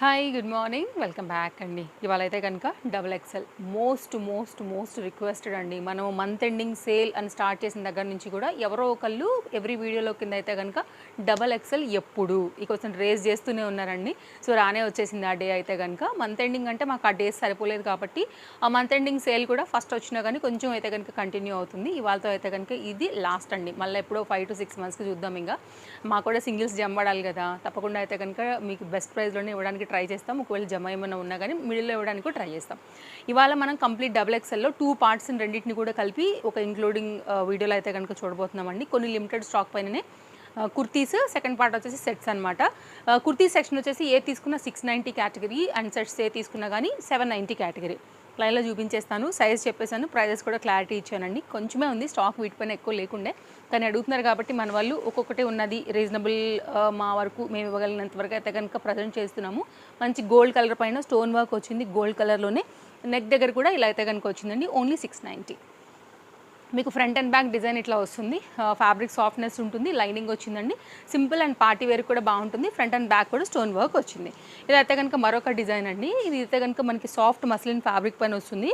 Hi good morning welcome back అండి. ఇవాళ అయితే కనుక డబుల్ ఎక్సెల్ మోస్ట్ రిక్వెస్టెడ్ అండి. మనం మంత్ ఎండింగ్ సేల్ అని స్టార్ట్ చేసిన దగ్గర నుంచి కూడా ఎవరో ఒకళ్ళు ఎవ్రీ వీడియోలో కింద అయితే కనుక డబల్ ఎక్సెల్ ఎప్పుడు ఈ క్వశ్చన్ రేజ్ చేస్తూనే ఉన్నారండి. సో రానే వచ్చేసింది ఆ డే అయితే కనుక. మంత్ ఎండింగ్ అంటే మాకు ఆ డేస్ సరిపోలేదు కాబట్టి ఆ మంత్ ఎండింగ్ సేల్ కూడా ఫస్ట్ వచ్చినా కానీ కొంచెం అయితే కనుక కంటిన్యూ అవుతుంది. ఇవాళతో అయితే కనుక ఇది లాస్ట్ అండి. మళ్ళీ ఎప్పుడో 5 to 6 monthsకి చూద్దాం. ఇంకా మాకు కూడా సింగిల్స్ జంబడాలి కదా, తప్పకుండా అయితే కనుక మీకు బెస్ట్ ప్రైస్లోనే ఇవ్వడానికి ట్రై చేస్తాం. ఒకవేళ జమ ఏమైనా ఉన్నా కానీ మిడిల్లో ఇవ్వడానికి కూడా ట్రై చేస్తాం. ఇవాళ మనం కంప్లీట్ డబుల్ ఎక్సెల్లో 2 parts రెండింటిని కూడా కలిపి ఒక ఇంక్లూడింగ్ వీడియోలో అయితే కనుక చూడబోతున్నామండి. కొన్ని లిమిటెడ్ స్టాక్ పైననే కుర్తీస్, సెకండ్ పార్ట్ వచ్చేసి సెట్స్ అనమాట. కుర్తీ సెక్షన్ వచ్చేసి ఏ తీసుకున్న 690 కేటగిరీ అండ్ సెట్స్ ఏ తీసుకున్నా కానీ 790 కేటగిరీ. లైన్లో చూపించేస్తాను, సైజ్ చెప్పేసాను, ప్రైజెస్ కూడా క్లారిటీ ఇచ్చానండి. కొంచెమే ఉంది స్టాక్, వీటిపైన ఎక్కువ లేకుండే, కానీ అడుగుతున్నారు కాబట్టి మన వాళ్ళు ఒక్కొక్కటి ఉన్నది రీజనబుల్ మా వరకు మేము ఇవ్వగలిగినంత వరకు అయితే కనుక ప్రజెంట్ చేస్తున్నాము. మంచి గోల్డ్ కలర్ పైన స్టోన్ వర్క్ వచ్చింది, గోల్డ్ కలర్లోనే నెక్ దగ్గర కూడా ఇలా అయితే కనుక వచ్చిందండి. ఓన్లీ 690. మీకు ఫ్రంట్ అండ్ బ్యాక్ డిజైన్ ఇట్లా వస్తుంది. ఫ్యాబ్రిక్ సాఫ్ట్నెస్ ఉంటుంది, లైనింగ్ వచ్చిందండి. సింపుల్ అండ్ పార్టీ వేర్ కూడా బాగుంటుంది. ఫ్రంట్ అండ్ బ్యాక్ కూడా స్టోన్ వర్క్ వచ్చింది. ఇదైతే కనుక మరొక డిజైన్ అండి. ఇది అయితే కనుక మనకి సాఫ్ట్ మస్లిన్ ఫ్యాబ్రిక్ పైన వస్తుంది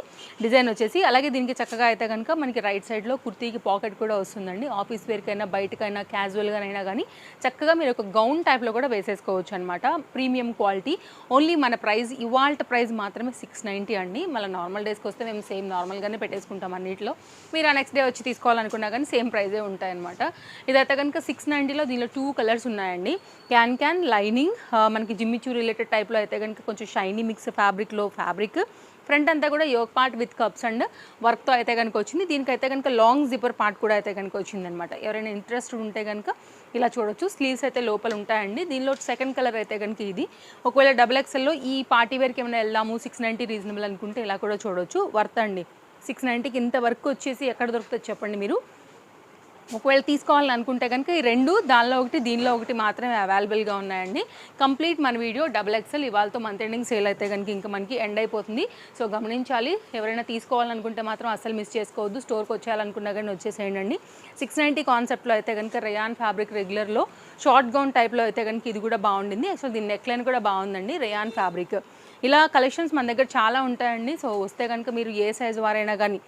డిజైన్ వచ్చేసి. అలాగే దీనికి చక్కగా అయితే కనుక మనకి రైట్ సైడ్లో కుర్తీకి పాకెట్ కూడా వస్తుందండి. ఆఫీస్ వేర్కైనా బయటకైనా క్యాజువల్గానైనా కానీ చక్కగా మీరు ఒక గౌన్ టైప్లో కూడా వేసేసుకోవచ్చు అనమాట. Premium quality. ఓన్లీ మన ప్రైస్ ఇవాల్ట్ ప్రైస్ మాత్రమే 690 అండి. మళ్ళీ నార్మల్ డేస్కి వస్తే మేము సేమ్ నార్మల్గానే పెట్టేసుకుంటాం అన్నింటిలో. మీరు నెక్స్ట్ డే వచ్చి తీసుకోవాలనుకున్నా కానీ సేమ్ ప్రైజే ఉంటాయన్నమాట. ఇదైతే కనుక 690లో దీనిలో 2 కలర్స్ ఉన్నాయండి. క్యాన్ లైనింగ్, మనకి జిమ్మిచూ రిలేటెడ్ టైప్లో అయితే కనుక కొంచెం షైనీ మిక్స్ ఫ్యాబ్రిక్లో ఫ్యాబ్రిక్. ఫ్రంట్ అంతా కూడా yoke part with cups and వర్క్తో అయితే కనుక వచ్చింది. దీనికైతే కనుక లాంగ్ జిప్పర్ పార్ట్ కూడా అయితే కనుక వచ్చిందనమాట. ఎవరైనా ఇంట్రెస్ట్ ఉంటే కనుక ఇలా చూడొచ్చు. స్లీవ్స్ అయితే లోపల ఉంటాయండి. దీనిలో సెకండ్ కలర్ అయితే కనుక ఇది. ఒకవేళ డబుల్ ఎక్సెల్లో ఈ పార్టీ వేర్కి ఏమైనా వెళ్దాము 690 రీజనబుల్ అనుకుంటే ఇలా కూడా చూడొచ్చు. వర్త్ అండి. 690కి ఇంత వరకు వచ్చేసి ఎక్కడ దొరుకుతుంది చెప్పండి మీరు. ఒకవేళ తీసుకోవాలని అనుకుంటే కనుక ఈ రెండు, దానిలో ఒకటి దీనిలో ఒకటి మాత్రమే అవైలబుల్గా ఉన్నాయండి. కంప్లీట్ మన వీడియో డబుల్ ఎక్సెల్ ఇవాళతో మంత్ ఎండింగ్ సేల్ అయితే కనుక ఇంకా మనకి ఎండ్ అయిపోతుంది. సో గమనించాలి. ఎవరైనా తీసుకోవాలనుకుంటే మాత్రం అస్సలు మిస్ చేసుకోవద్దు. స్టోర్కి వచ్చేయాలనుకున్నా కానీ వచ్చేసేయండి. 690 కాన్సెప్ట్లో అయితే కనుక రేయాన్ ఫ్యాబ్రిక్ రెగ్యులర్లో షార్ట్ గౌన్ టైప్లో అయితే కనుక ఇది కూడా బాగుండింది. యాక్చువల్ దీని నెక్ లైన్ కూడా బాగుందండి. రేయాన్ ఫ్యాబ్రిక్ ఇలా కలెక్షన్స్ మన దగ్గర చాలా ఉంటాయండి. సో వస్తే కనుక మీరు ఏ సైజు వారైనా కానీ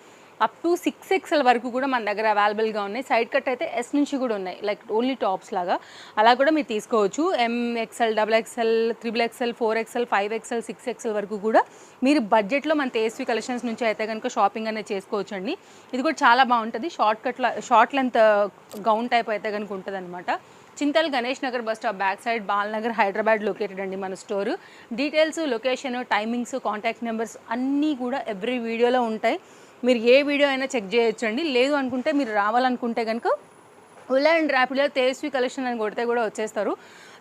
అప్ టు 6XL వరకు కూడా మన దగ్గర అవైలబుల్గా ఉన్నాయి. సైడ్ కట్ అయితే S నుంచి కూడా ఉన్నాయి, లైక్ ఓన్లీ టాప్స్ లాగా. అలా కూడా మీరు తీసుకోవచ్చు. MXL, XXL, XXL, 4XL, 5XL, 6XL వరకు కూడా మీరు బడ్జెట్లో మన తేస్వి కలెక్షన్స్ నుంచి అయితే కనుక షాపింగ్ అనేది చేసుకోవచ్చు అండి. ఇది కూడా చాలా బాగుంటుంది. షార్ట్ లెంత్ గౌన్ టైప్ అయితే కనుక ఉంటుంది అనమాట. Chintal Ganesh Nagar bus stop back side, Balnagar, Hyderabad located అండి మన store. Details, location, timings, contact numbers అన్నీ కూడా ఎవ్రీ వీడియోలో ఉంటాయి. మీరు ఏ వీడియో అయినా చెక్ చేయొచ్చండి. లేదు అనుకుంటే మీరు రావాలనుకుంటే కనుక ఓలా అండ్ ర్యాపిడ్లో తేస్వి కలెక్షన్ అని కొడితే కూడా వచ్చేస్తారు.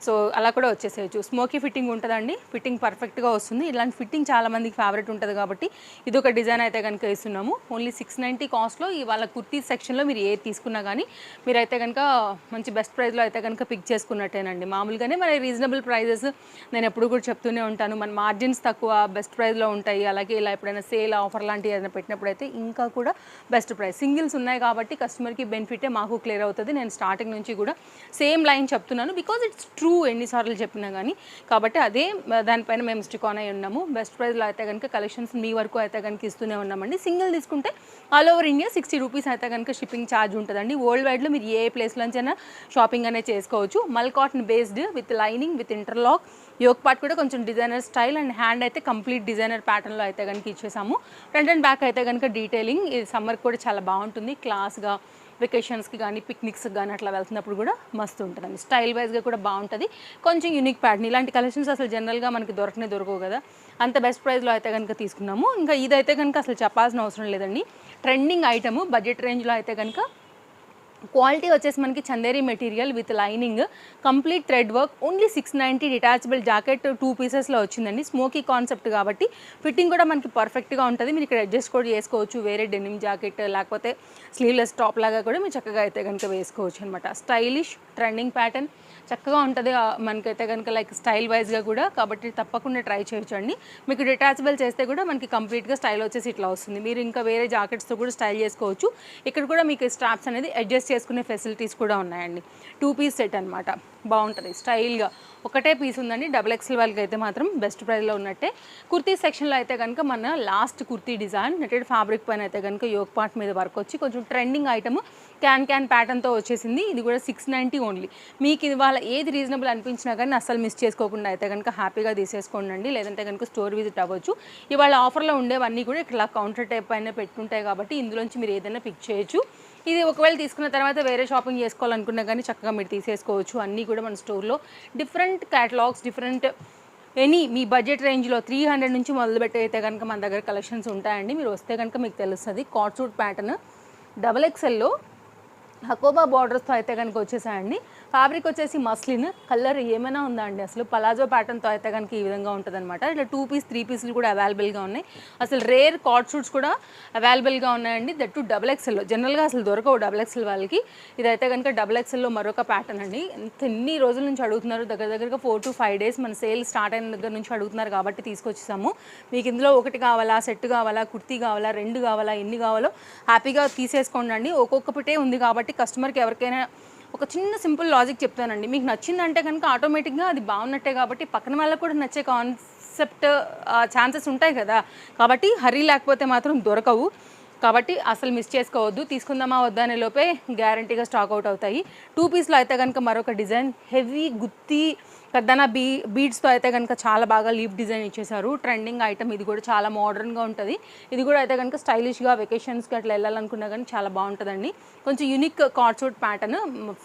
సో అలా కూడా వచ్చేసేయచ్చు. స్మోకీ ఫిట్టింగ్ ఉంటుందండి. ఫిట్టింగ్ పర్ఫెక్ట్గా వస్తుంది. ఇలాంటి ఫిట్టింగ్ చాలామందికి ఫేవరెట్ ఉంటుంది కాబట్టి ఇది ఒక డిజైన్ అయితే కనుక ఇస్తున్నాము. ఓన్లీ 690 కాస్ట్లో ఇవాళ కుర్తీ సెక్షన్లో మీరు ఏది తీసుకున్నా కానీ మీరైతే కనుక మంచి బెస్ట్ ప్రైస్లో అయితే కనుక పిక్ చేసుకున్నట్టేనండి. మామూలుగానే మన రీజనబుల్ ప్రైజెస్ నేను ఎప్పుడు కూడా చెప్తూనే ఉంటాను. మన మార్జిన్స్ తక్కువ, బెస్ట్ ప్రైస్లో ఉంటాయి. అలాగే ఇలా ఎప్పుడైనా సేల్ ఆఫర్ లాంటివి ఏదైనా పెట్టినప్పుడు అయితే ఇంకా కూడా బెస్ట్ ప్రైస్. సింగిల్స్ ఉన్నాయి కాబట్టి కస్టమర్కి బెనిఫిటే, మాకు క్లియర్ అవుతుంది. నేను స్టార్టింగ్ నుంచి కూడా సేమ్ లైన్ చెప్తున్నాను, బికాజ్ ఇట్స్ ట్రూ ఎన్నిసార్లు చెప్పినా కానీ. కాబట్టి అదే దానిపైన మేము స్టిక్ ఆన్ అయి ఉన్నాము. బెస్ట్ ప్రైస్లో అయితే కనుక కలెక్షన్స్ మీ వరకు అయితే కనుక ఇస్తూనే ఉన్నామండి. సింగిల్ తీసుకుంటే ఆల్ ఓవర్ ఇండియా 60 రూపీస్ అయితే కనుక షిప్పింగ్ ఛార్జ్ ఉంటుందండి. వరల్డ్ వైడ్లో మీరు ఏ ప్లేస్లోంచైనా షాపింగ్ అనేది చేసుకోవచ్చు. మల్ cotton based with lining with interlock. Yoke part కూడా కొంచెం డిజైనర్ స్టైల్ అండ్ హ్యాండ్ అయితే కంప్లీట్ డిజైనర్ ప్యాటర్న్లో అయితే కనుక ఇచ్చేసాము. ఫ్రంట్ అండ్ బ్యాక్ అయితే కనుక డీటెయిలింగ్. ఇది సమ్మర్కి కూడా చాలా బాగుంటుంది. క్లాస్గా వెకేషన్స్కి కానీ పిక్నిక్స్కి కానీ అట్లా వెళ్తున్నప్పుడు కూడా మస్తు ఉంటుందండి. స్టైల్ వైజ్గా కూడా బాగుంటుంది. కొంచెం యూనిక్ ప్యాటర్న్. ఇలాంటి కలెక్షన్స్ అసలు జనరల్గా మనకి దొరకవు కదా. అంత బెస్ట్ ప్రైస్లో అయితే కనుక తీసుకున్నాము. ఇంకా ఇదైతే కనుక అసలు చెప్పాల్సిన అవసరం లేదండి. ట్రెండింగ్ ఐటము బడ్జెట్ రేంజ్లో అయితే కనుక క్వాలిటీ వచ్చేసి మనకి Chanderi material with lining, complete thread work. Only 690. Detachable jacket 2 పీసెస్లో వచ్చిందండి. స్మోకీ కాన్సెప్ట్ కాబట్టి ఫిట్టింగ్ కూడా మనకి పర్ఫెక్ట్గా ఉంటుంది. మీరు ఇక్కడ అడ్జస్ట్ కూడా చేసుకోవచ్చు. వేరే డెనిమ్ జాకెట్ లేకపోతే స్లీవ్లెస్ టాప్ లాగా కూడా మీరు చక్కగా అయితే కనుక వేసుకోవచ్చు అనమాట. స్టైలిష్ ట్రెండింగ్ ప్యాటర్న్ చక్కగా ఉంటుంది మనకైతే కనుక, లైక్ స్టైల్ వైజ్గా కూడా. కాబట్టి తప్పకుండా ట్రై చేయొచ్చండి. మీకు డిటాచబుల్ చేస్తే కూడా మనకి కంప్లీట్గా స్టైల్ వచ్చేసి ఇట్లా వస్తుంది. మీరు ఇంకా వేరే జాకెట్స్తో కూడా స్టైల్ చేసుకోవచ్చు. ఇక్కడ కూడా మీకు స్ట్రాప్స్ అనేది అడ్జస్ట్ చేసుకునే ఫెసిలిటీస్ కూడా ఉన్నాయండి. 2 పీస్ సెట్ అనమాట. బాగుంటుంది స్టైల్గా. ఒకటే పీస్ ఉందండి, డబుల్ ఎక్స్ఎల్ వాళ్ళకి అయితే మాత్రం బెస్ట్ ప్రైస్లో ఉన్నట్టే. కుర్తీ సెక్షన్లో అయితే కనుక మన last kurti design netted fabric పైన అయితే కనుక యోక్ పార్ట్ మీద వర్క్ వచ్చి కొంచెం ట్రెండింగ్ ఐటమ్ క్యాన్ ప్యాటర్న్తో వచ్చేసింది. ఇది కూడా 690 ఓన్లీ. మీకు ఇవాళ ఏది రీజనబుల్ అనిపించినా కానీ అస్సలు మిస్ చేసుకోకుండా అయితే కనుక హ్యాపీగా తీసేసుకోండి, లేదంటే కనుక స్టోర్ విజిట్ అవ్వచ్చు. ఇవాళ ఆఫర్లో ఉండేవన్నీ కూడా ఇట్లా కౌంటర్ టైప్ పైన పెట్టుకుంటాయి కాబట్టి ఇందులోంచి మీరు ఏదైనా పిక్ చేయొచ్చు. ఇది ఒకవేళ తీసుకున్న తర్వాత వేరే షాపింగ్ చేసుకోవాలనుకున్నా కానీ చక్కగా మీరు తీసేసుకోవచ్చు. అన్నీ కూడా మన స్టోర్లో డిఫరెంట్ క్యాటలాగ్స్, డిఫరెంట్ మీ బడ్జెట్ రేంజ్లో 300 నుంచి మొదలుపెట్టి అయితే కనుక మన దగ్గర కలెక్షన్స్ ఉంటాయండి. మీరు వస్తే కనుక మీకు తెలుస్తుంది. కాట్ సూట్ ప్యాటర్న్ డబల్ ఎక్స్ఎల్లో హకోబా బార్డర్స్తో అయితే కనుక వచ్చేసాయండి. ఫ్యాబ్రిక్ వచ్చేసి మస్లిన్, కలర్ ఏమైనా ఉందా అండి అసలు. పలాజో ప్యాటర్న్తో అయితే కనుక ఈ విధంగా ఉంటుంది అనమాట. ఇట్లా 2 పీస్ 3 పీసులు కూడా అవైలబుల్గా ఉన్నాయి. అసలు రేర్ కాట్ షూట్స్ కూడా అవైలబుల్గా ఉన్నాయండి. దట్ డబుల్ ఎక్స్ఎల్లో జనరల్గా అసలు దొరకవు డబుల్ ఎక్స్ఎల్ వాళ్ళకి. ఇదైతే కనుక డబుల్ ఎక్స్ఎల్లో మరొక ప్యాటర్న్ అండి. ఎన్ని రోజుల నుంచి అడుగుతున్నారు, దగ్గరగా 4 to 5 days మన సేల్ స్టార్ట్ అయిన దగ్గర నుంచి అడుగుతున్నారు కాబట్టి తీసుకొచ్చేసాము. మీకు ఇందులో ఒకటి కావాలా, సెట్ కావాలా, కుర్తీ కావాలా, 2 కావాలా, ఎన్ని కావాలో హ్యాపీగా తీసేసుకోండి. ఒక్కొక్కటే ఉంది కాబట్టి కస్టమర్కి ఎవరికైనా ఒక చిన్న సింపుల్ లాజిక్ చెప్తానండి. మీకు నచ్చిందంటే కనుక ఆటోమేటిక్గా అది బాగున్నట్టే కాబట్టి పక్కన వాళ్ళకు కూడా నచ్చే కాన్సెప్ట్ ఛాన్సెస్ ఉంటాయి కదా. కాబట్టి హరీ లేకపోతే మాత్రం దొరకవు. కాబట్టి అసలు మిస్ చేసుకోవద్దు. తీసుకుందామా వద్దా అనే లోపే గ్యారంటీగా స్టాక్ అవుట్ అవుతాయి. 2 పీస్లో అయితే కనుక మరొక డిజైన్ హెవీ గుత్తి కద్దన బీడ్స్తో అయితే కనుక చాలా బాగా లీఫ్ డిజైన్ ఇచ్చేసారు. ట్రెండింగ్ ఐటమ్ ఇది కూడా చాలా మోడర్న్గా ఉంటుంది. ఇది కూడా అయితే కనుక స్టైలిష్గా వెకేషన్స్కి అట్లా వెళ్ళాలనుకున్నా కానీ చాలా బాగుంటుందండి. కొంచెం unique card suit pattern,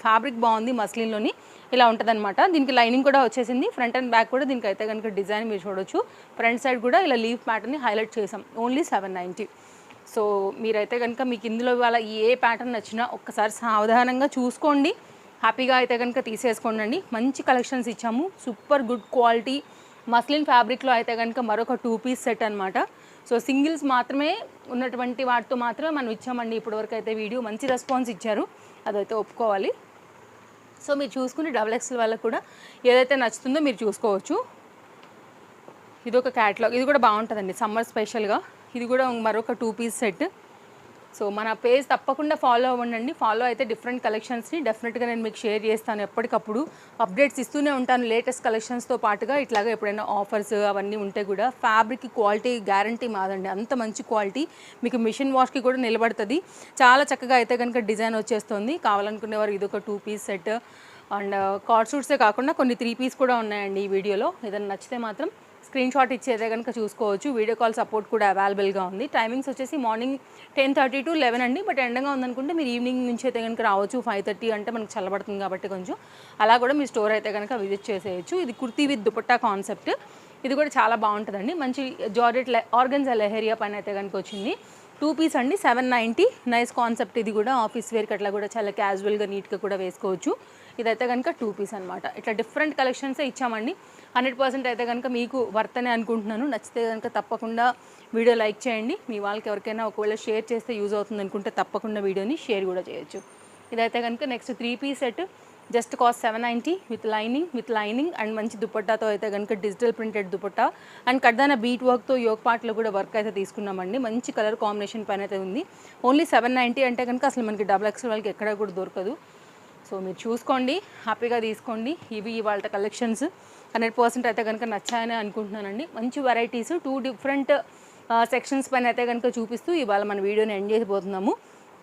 fabric బాగుంది, మస్లిన్లోని ఇలా ఉంటుందన్నమాట. దీనికి లైనింగ్ కూడా వచ్చేసింది. ఫ్రంట్ అండ్ బ్యాక్ కూడా దీనికి అయితే కనుక డిజైన్ మీరు చూడొచ్చు. ఫ్రంట్ సైడ్ కూడా ఇలా లీఫ్ ప్యాటర్న్ని హైలైట్ చేసాం. ఓన్లీ 790. సో మీరైతే కనుక మీకు ఇందులో ఇవాళ ఏ ప్యాటర్న్ నచ్చినా ఒక్కసారి సావధానంగా చూసుకోండి, హ్యాపీగా అయితే కనుక తీసేసుకోండి. మంచి కలెక్షన్స్ ఇచ్చాము, సూపర్ గుడ్ క్వాలిటీ మస్లిన్ ఫ్యాబ్రిక్లో అయితే కనుక మరొక 2 పీస్ సెట్ అనమాట. సో సింగిల్స్ మాత్రమే ఉన్నటువంటి వాటితో మాత్రమే మనం ఇచ్చామండి. ఇప్పటివరకు అయితే వీడియో మంచి రెస్పాన్స్ ఇచ్చారు, అదైతే ఒప్పుకోవాలి. సో మీరు చూసుకుని డబుల్ ఎక్స్ఎల్ వాళ్ళకు కూడా ఏదైతే నచ్చుతుందో మీరు చూసుకోవచ్చు. ఇది ఒక క్యాటలాగ్, ఇది కూడా బాగుంటుందండి సమ్మర్ స్పెషల్గా. ఇది కూడా మరొక 2 పీస్ సెట్. సో మన పేజ్ తప్పకుండా ఫాలో అవ్వండి. ఫాలో అయితే డిఫరెంట్ కలెక్షన్స్ని డెఫినెట్గా నేను మీకు షేర్ చేస్తాను. ఎప్పటికప్పుడు అప్డేట్స్ ఇస్తూనే ఉంటాను లేటెస్ట్ కలెక్షన్స్తో పాటుగా. ఇట్లాగా ఎప్పుడైనా ఆఫర్స్ అవన్నీ ఉంటే కూడా ఫ్యాబ్రిక్ క్వాలిటీ గ్యారంటీ మాదండి, అంత మంచి క్వాలిటీ. మీకు మిషన్ వాష్కి కూడా నిలబడుతుంది. చాలా చక్కగా అయితే కనుక డిజైన్ వచ్చేస్తుంది. కావాలనుకునేవారు ఇది ఒక 2 పీస్ సెట్. అండ్ కార్డ్ సూట్సే కాకుండా కొన్ని 3 పీస్ కూడా ఉన్నాయండి ఈ వీడియోలో. ఏదైనా నచ్చితే మాత్రం స్క్రీన్ షాట్ ఇచ్చేదే కనుక చూసుకోవచ్చు. వీడియో కాల్ సపోర్ట్ కూడా అవైలబుల్గా ఉంది. టైమింగ్స్ వచ్చేసి మార్నింగ్ 10:30 to 11 అండి. బట్ ఎండగా ఉందనుకుంటే మీరు ఈవినింగ్ నుంచి అయితే కనుక రావచ్చు. 5:30 అంటే మనకు చల్లబడుతుంది కాబట్టి కొంచెం అలా కూడా మీ స్టోర్ అయితే కనుక విజిట్ చేసేయచ్చు. ఇది కుర్తీ విత్ దుపట్టా కాన్సెప్ట్. ఇది కూడా చాలా బాగుంటుందండి. మంచి జార్జెట్ ఆర్గన్జా లెహరియా పైన అయితే కనుక వచ్చింది. 2 పీస్ అండి, 790. Nice concept. ఇది కూడా ఆఫీస్ వేర్కి అట్లా కూడా చాలా క్యాజువల్గా నీట్గా కూడా వేసుకోవచ్చు. ఇదైతే కనుక 2 పీస్ అనమాట. ఇట్లా డిఫరెంట్ కలెక్షన్సే ఇచ్చామండి. 100% అయితే కనుక మీకు వర్త్ అనే అనుకుంటున్నాను. నచ్చితే కనుక తప్పకుండా వీడియో లైక్ చేయండి. మీ వాళ్ళకి ఎవరికైనా ఒకవేళ షేర్ చేస్తే యూజ్ అవుతుంది అనుకుంటే తప్పకుండా వీడియోని షేర్ కూడా చేయొచ్చు. ఇదైతే కనుక next 3 piece set, just cost 790 with lining and మంచి దుపట్టాతో అయితే కనుక డిజిటల్ ప్రింటెడ్ దుపట్టా అండ్ కడ్దాన బీట్ వర్క్తో యోగ్ పార్ట్లో కూడా వర్క్ అయితే తీసుకున్నామండి. మంచి కలర్ కాంబినేషన్ పైన అయితే ఉంది. ఓన్లీ 790 అంటే కనుక అసలు మనకి డబుల్ ఎక్స్ఎల్ వాళ్ళకి ఎక్కడ కూడా దొరకదు. సో మీరు చూసుకోండి, హ్యాపీగా తీసుకోండి. ఇవి ఇవాళ కలెక్షన్స్ 100% అయితే కనుక నచ్చాయని అనుకుంటున్నానండి. మంచి వెరైటీస్ 2 డిఫరెంట్ సెక్షన్స్ పైన అయితే కనుక చూపిస్తూ ఇవాళ మన వీడియోని ఎండ్ చేయబోతున్నాము.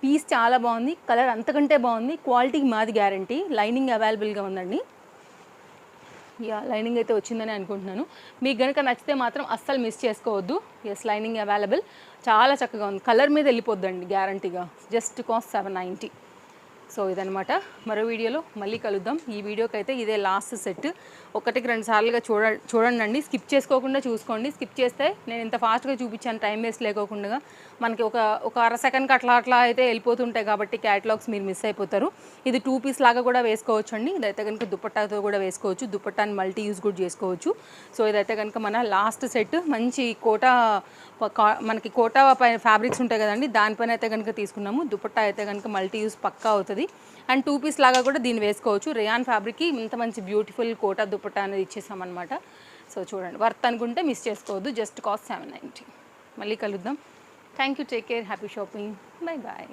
పీస్ చాలా బాగుంది, కలర్ అంతకంటే బాగుంది, క్వాలిటీకి మాది గ్యారంటీ. లైనింగ్ అవైలబుల్గా ఉందండి. లైనింగ్ అయితే వచ్చిందని అనుకుంటున్నాను. మీకు కనుక నచ్చితే మాత్రం అస్సలు మిస్ చేసుకోవద్దు. ఎస్, లైనింగ్ అవైలబుల్, చాలా చక్కగా ఉంది. కలర్ మీద వెళ్ళిపోద్దండి గ్యారంటీగా. Just cost 790. సో ఇదనమాట. మరో వీడియోలో మళ్ళీ కలుద్దాం. ఈ వీడియోకి అయితే ఇదే లాస్ట్ సెట్. 1-2 సార్లుగా చూడండి, స్కిప్ చేసుకోకుండా చూసుకోండి. స్కిప్ చేస్తే నేను ఇంత ఫాస్ట్గా చూపించాను, టైం వేస్ట్ లేకోకుండా. మనకి ఒక అర సెకండ్కి అట్లా అయితే వెళ్ళిపోతుంటాయి కాబట్టి క్యాటలాగ్స్ మీరు మిస్ అయిపోతారు. ఇది 2 పీస్ లాగా కూడా వేసుకోవచ్చు అండి. ఇదైతే కనుక దుపట్టాతో కూడా వేసుకోవచ్చు. దుపట్టాని మల్టీ యూజ్ కూడా చేసుకోవచ్చు. సో ఇదైతే కనుక మన లాస్ట్ సెట్. మంచి మనకి కోటా పైన ఫ్యాబ్రిక్స్ ఉంటాయి కదండి, దానిపైన అయితే కనుక తీసుకున్నాము. దుపట్టా అయితే కనుక మల్టీ యూజ్ పక్కా అవుతుంది. అండ్ 2 పీస్ లాగా కూడా దీన్ని వేసుకోవచ్చు. రేయాన్ ఫ్యాబ్రిక్కి ఇంత మంచి బ్యూటిఫుల్ కోటా దుపట్టా అనేది ఇచ్చేసామన్నమాట. సో చూడండి, వర్త్ అనుకుంటే మిస్ చేసుకోవద్దు. Just cost 790. మళ్ళీ కలుద్దాం. Thank you, take care, happy shopping, bye bye.